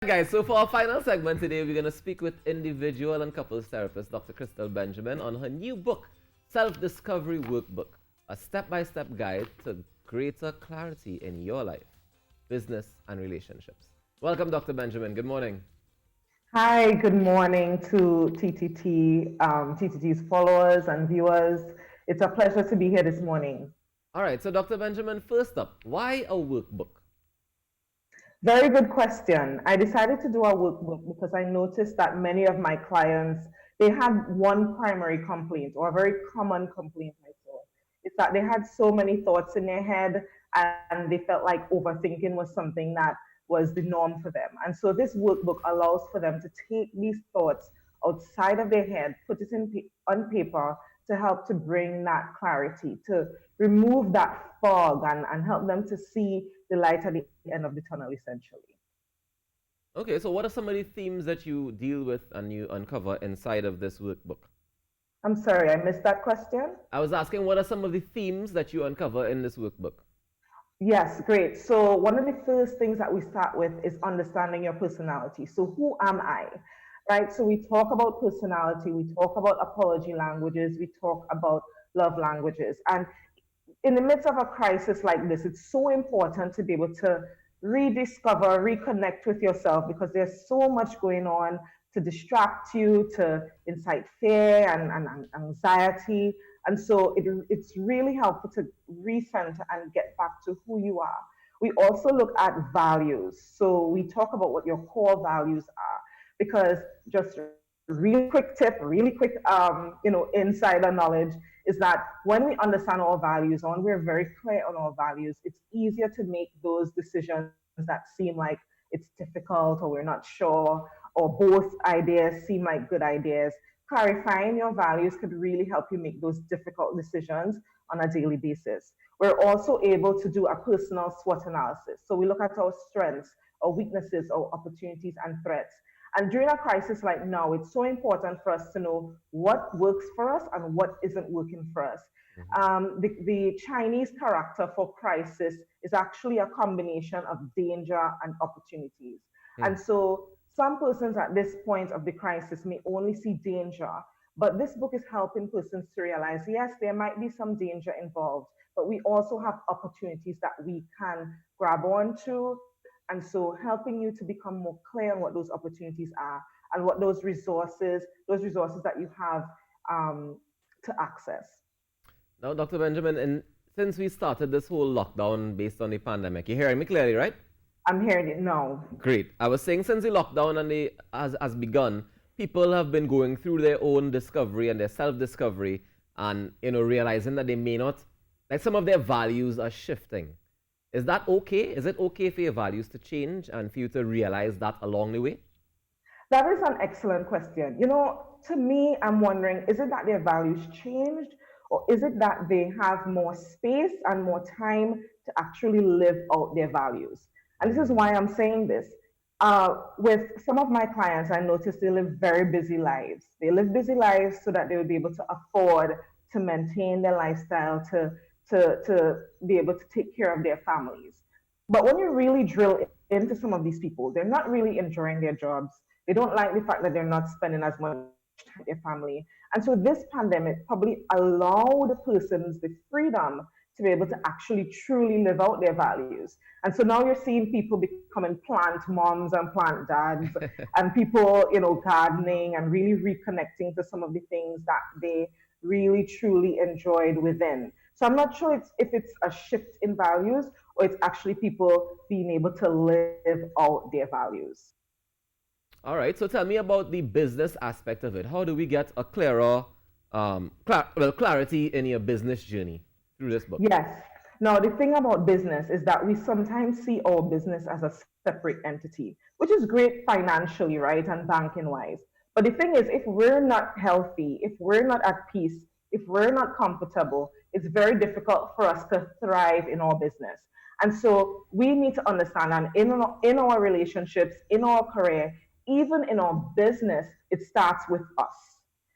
Guys, so for our final segment today, we're going to speak with individual and couples therapist Dr. Crystal Benjamin on her new book, Self-Discovery Workbook, a step-by-step guide to greater clarity in your life, business, and relationships. Welcome, Dr. Benjamin. Good morning. Hi, good morning to TTT's followers and viewers. It's a pleasure to be here this morning. All right, so Dr. Benjamin, first up, why a workbook? Very good question. I decided to do a workbook because I noticed that many of my clients, they had one primary complaint or a very common complaint I saw. It's that they had so many thoughts in their head and they felt like overthinking was something that was the norm for them. And so this workbook allows for them to take these thoughts outside of their head, put it on paper to help to bring that clarity, to remove that fog and help them to see the light at the end of the tunnel, essentially. Okay, so what are some of the themes that you deal with and you uncover inside of this workbook? I'm sorry, I missed that question. I was asking, what are some of the themes that you uncover in this workbook? Yes, great. So, one of the first things that we start with is understanding your personality. So, who am I? Right? So, we talk about personality, we talk about apology languages, we talk about love languages. And in the midst of a crisis like this, it's so important to be able to rediscover, reconnect with yourself because there's so much going on to distract you, to incite fear and anxiety. And so it's really helpful to recenter and get back to who you are. We also look at values. So we talk about what your core values are because just really quick tip, really quick, insider knowledge is that when we understand our values, when we're very clear on our values, it's easier to make those decisions that seem like it's difficult or we're not sure, or both ideas seem like good ideas. Clarifying your values could really help you make those difficult decisions on a daily basis. We're also able to do a personal SWOT analysis. So we look at our strengths, our weaknesses, our opportunities, and threats. And during a crisis like now, it's so important for us to know what works for us and what isn't working for us. Mm-hmm. The Chinese character for crisis is actually a combination of danger and opportunities. Hmm. And so some persons at this point of the crisis may only see danger, but this book is helping persons to realize yes, there might be some danger involved, but we also have opportunities that we can grab onto. And so helping you to become more clear on what those opportunities are and what those resources that you have to access. Now, Dr. Benjamin, and since we started this whole lockdown based on the pandemic, you're hearing me clearly, right? I'm hearing it now. Great. I was saying since the lockdown and has begun, people have been going through their own discovery and their self-discovery and, realizing that they may not, like some of their values are shifting. Is that okay? Is it okay for your values to change and for you to realize that along the way? That is an excellent question. To me, I'm wondering, is it that their values changed, or is it that they have more space and more time to actually live out their values? And this is why I'm saying this. With some of my clients, I noticed they live very busy lives. They live busy lives so that they will be able to afford to maintain their lifestyle, to be able to take care of their families. But when you really drill into some of these people, they're not really enjoying their jobs. They don't like the fact that they're not spending as much time with their family. And so this pandemic probably allowed persons the freedom to be able to actually truly live out their values. And so now you're seeing people becoming plant moms and plant dads and people, gardening and really reconnecting to some of the things that they really truly enjoyed within. So I'm not sure if it's a shift in values or it's actually people being able to live out their values. All right, so tell me about the business aspect of it. How do we get a clearer, clarity in your business journey through this book? Yes. Now, the thing about business is that we sometimes see our business as a separate entity, which is great financially, right, and banking wise. But the thing is, if we're not healthy, if we're not at peace, if we're not comfortable, it's very difficult for us to thrive in our business. And so we need to understand, and in our relationships, in our career, even in our business, it starts with us.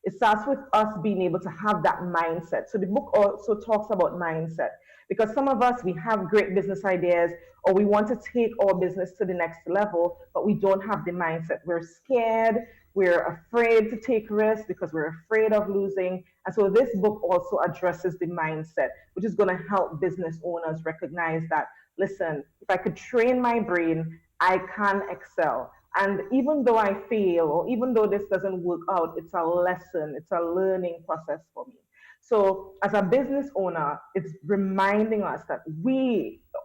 It starts with us being able to have that mindset. So the book also talks about mindset Because some of us, we have great business ideas or we want to take our business to the next level, but we don't have the mindset. We're scared, we're afraid to take risks because we're afraid of losing. And so this book also addresses the mindset, which is going to help business owners recognize that, listen, if I could train my brain, I can excel. And even though I fail, or even though this doesn't work out, it's a lesson, it's a learning process for me. So, as a business owner, it's reminding us that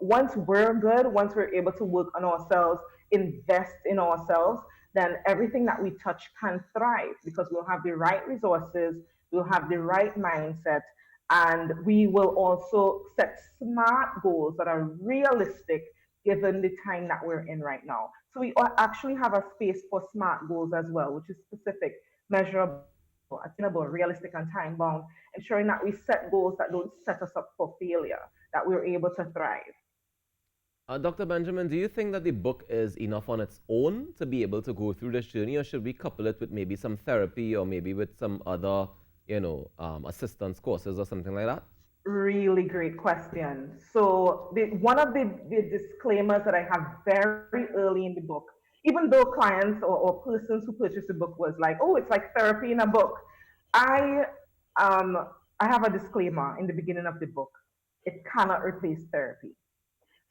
once we're good, once we're able to work on ourselves, invest in ourselves, then everything that we touch can thrive because we'll have the right resources, we'll have the right mindset, and we will also set smart goals that are realistic given the time that we're in right now. So we actually have a space for smart goals as well, which is specific, measurable, attainable, realistic, and time bound, ensuring that we set goals that don't set us up for failure, that we're able to thrive. Dr. Benjamin, do you think that the book is enough on its own to be able to go through this journey, or should we couple it with maybe some therapy or maybe with some other, assistance courses or something like that? Really great question. So one of the disclaimers that I have very early in the book, even though clients or persons who purchase the book was like, oh, it's like therapy in a book. I um I have a disclaimer in the beginning of the book. It cannot replace therapy.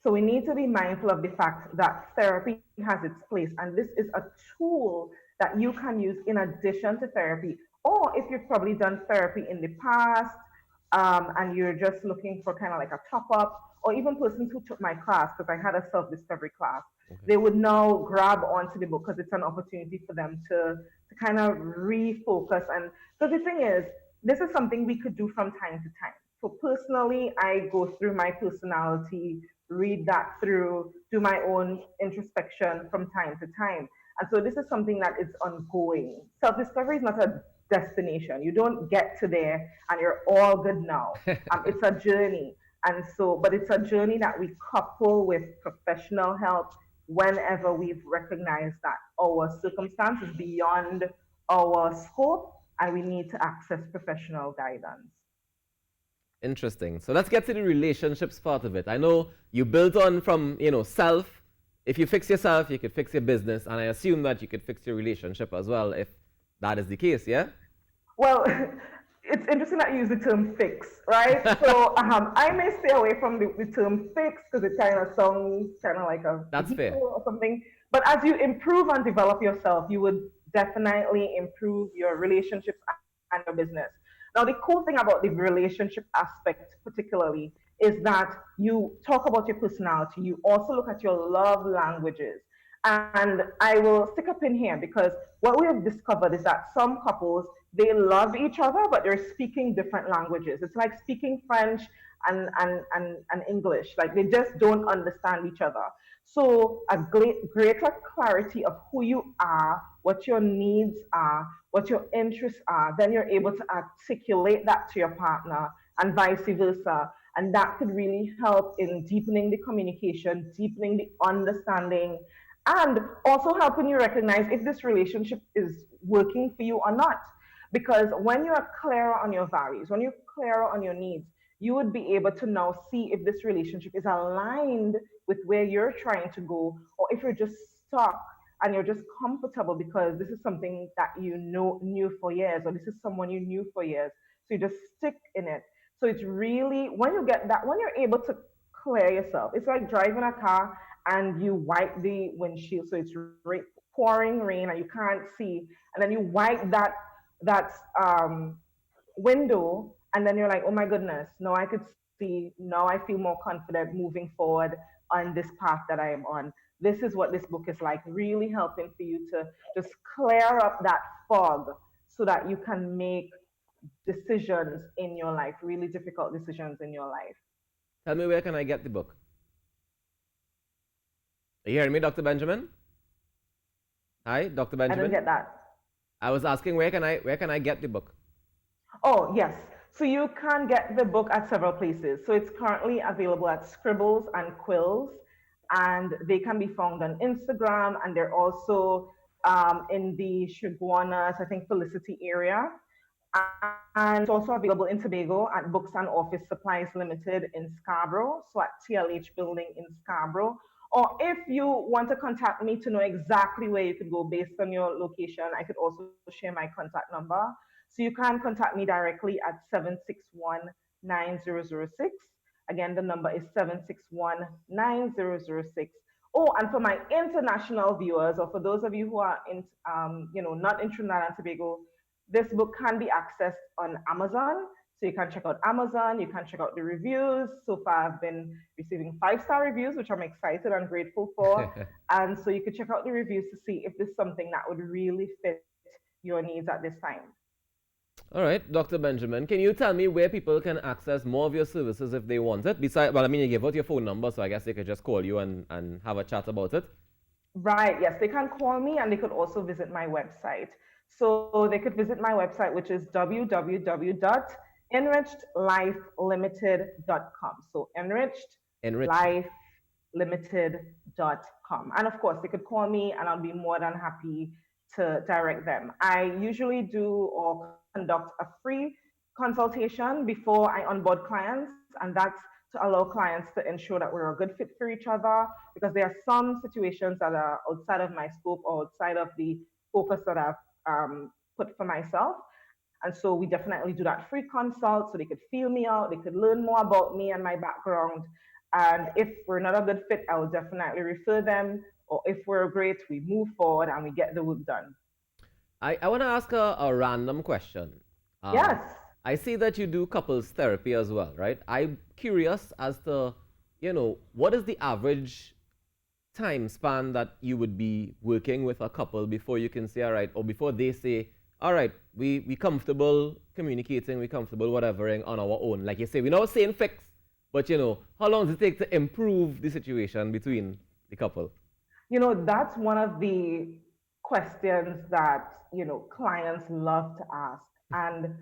So we need to be mindful of the fact that therapy has its place, and this is a tool that you can use in addition to therapy. Or if you've probably done therapy in the past, and you're just looking for kind of like a top up, or even persons who took my class, because I had a self discovery class, Okay. they would now grab onto the book because it's an opportunity for them to kind of refocus. And so the thing is, this is something we could do from time to time. So personally, I go through my personality, read that through, do my own introspection from time to time. And so this is something that is ongoing. Self discovery is not a destination. You don't get to there and you're all good now. It's a journey. And so, but it's a journey that we couple with professional help whenever we've recognized that our circumstance is beyond our scope and we need to access professional guidance. Interesting. So let's get to the relationships part of it. I know you built on from, self. If you fix yourself, you could fix your business. And I assume that you could fix your relationship as well if that is the case, yeah? Well, it's interesting that you use the term fix, right? So I may stay away from the term fix because it kind of sounds kind of like a That's fair. vehicle or something. But as you improve and develop yourself, you would definitely improve your relationships and your business. Now, the cool thing about the relationship aspect, particularly, is that you talk about your personality. You also look at your love languages. And I will stick a pin here because what we have discovered is that some couples, they love each other, but they're speaking different languages. It's like speaking French and English. Like they just don't understand each other. So a greater clarity of who you are, what your needs are, what your interests are, then you're able to articulate that to your partner and vice versa. And that could really help in deepening the communication, deepening the understanding, and also helping you recognize if this relationship is working for you or not. Because when you're clearer on your values, when you're clearer on your needs, you would be able to now see if this relationship is aligned with where you're trying to go, or if you're just stuck and you're just comfortable because this is something that you know knew for years, or this is someone you knew for years. So you just stick in it. So it's really when you get that, when you're able to clear yourself, it's like driving a car and you wipe the windshield so it's pouring rain and you can't see, and then you wipe that window, and then you're like, oh my goodness, now I could see, now I feel more confident moving forward on this path that I am on. This is what this book is like, really helping for you to just clear up that fog so that you can make decisions in your life, really difficult decisions in your life. Tell me, where can I get the book? Are you hearing me, Dr. Benjamin? Hi, Dr. I didn't Benjamin. get that. I was asking where can I get the book? Oh, yes. So you can get the book at several places. So it's currently available at Scribbles and Quills, and they can be found on Instagram, and they're also in the Shiguanas, I think, Felicity area. And it's also available in Tobago at Books and Office Supplies Limited in Scarborough, so at TLH Building in Scarborough. Or if you want to contact me to know exactly where you could go based on your location, I could also share my contact number. So you can contact me directly at 761-9006. Again, the number is 761-9006. Oh, and for my international viewers, or for those of you who are in, not in Trinidad and Tobago, this book can be accessed on Amazon. So you can check out Amazon, you can check out the reviews. So far, I've been receiving 5-star reviews, which I'm excited and grateful for. And so you could check out the reviews to see if this is something that would really fit your needs at this time. All right, Dr. Benjamin, can you tell me where people can access more of your services if they want it? Besides, well, I mean, you gave out your phone number, so I guess they could just call you and have a chat about it. Right, yes, they can call me and they could also visit my website. So they could visit my website, which is www.enrichedlifelimited.com. So enrichedlifelimited.com. And of course, they could call me and I'll be more than happy to direct them. I usually do or conduct a free consultation before I onboard clients, and that's to allow clients to ensure that we're a good fit for each other, because there are some situations that are outside of my scope or outside of the focus that I've put for myself. And so we definitely do that free consult so they could feel me out, they could learn more about me and my background. And if we're not a good fit, I will definitely refer them. Or if we're great, we move forward and we get the work done. I want to ask a random question. Yes. I see that you do couples therapy as well, right? I'm curious as to, what is the average time span that you would be working with a couple before you can say, all right, or before they say, all right, we comfortable communicating, we comfortable whatevering on our own. Like you say, we're not saying fix, but how long does it take to improve the situation between the couple? That's one of the questions that, clients love to ask. And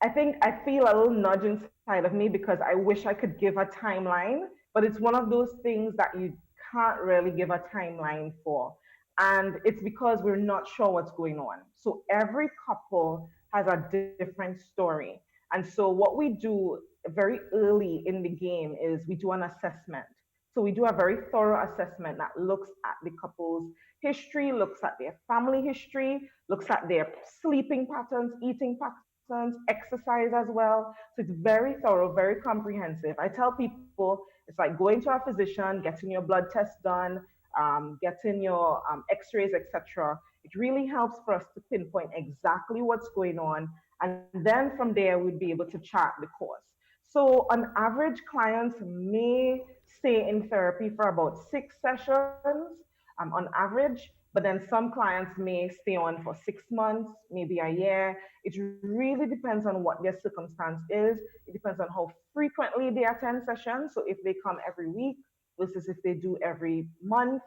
I think I feel a little nudge inside of me because I wish I could give a timeline, but it's one of those things that you can't really give a timeline for. And it's because we're not sure what's going on. So every couple has a different story. And so what we do very early in the game is we do an assessment. So we do a very thorough assessment that looks at the couple's history, looks at their family history, looks at their sleeping patterns, eating patterns, exercise as well. So it's very thorough, very comprehensive. I tell people it's like going to a physician, getting your blood test done, getting your x-rays, etc. It really helps for us to pinpoint exactly what's going on. And then from there, we'd be able to chart the course. So on average, clients may stay in therapy for about 6 sessions on average, but then some clients may stay on for 6 months, maybe a year. It really depends on what their circumstance is. It depends on how frequently they attend sessions. So if they come every week versus if they do every month.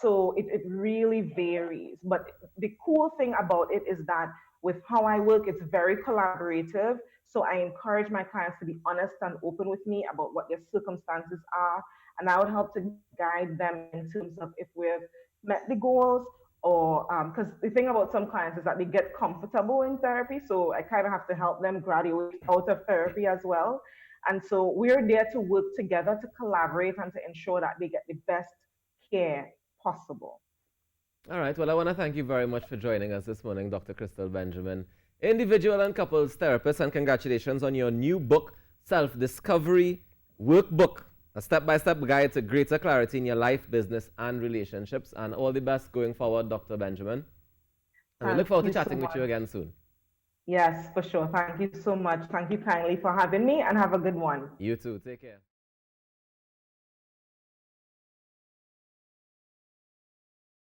So it really varies. But the cool thing about it is that with how I work, it's very collaborative. So I encourage my clients to be honest and open with me about what their circumstances are. And I would help to guide them in terms of if we've met the goals, or because the thing about some clients is that they get comfortable in therapy. So I kind of have to help them graduate out of therapy as well. And so we're there to work together to collaborate and to ensure that they get the best care possible. All right. Well, I want to thank you very much for joining us this morning, Dr. Crystal Benjamin, individual and couples therapist, and congratulations on your new book, Self-Discovery Workbook, a step-by-step guide to greater clarity in your life, business, and relationships. And all the best going forward, Dr. Benjamin. And we look forward to chatting with you again soon. Yes, for sure. Thank you so much. Thank you kindly for having me, and have a good one. You too. Take care.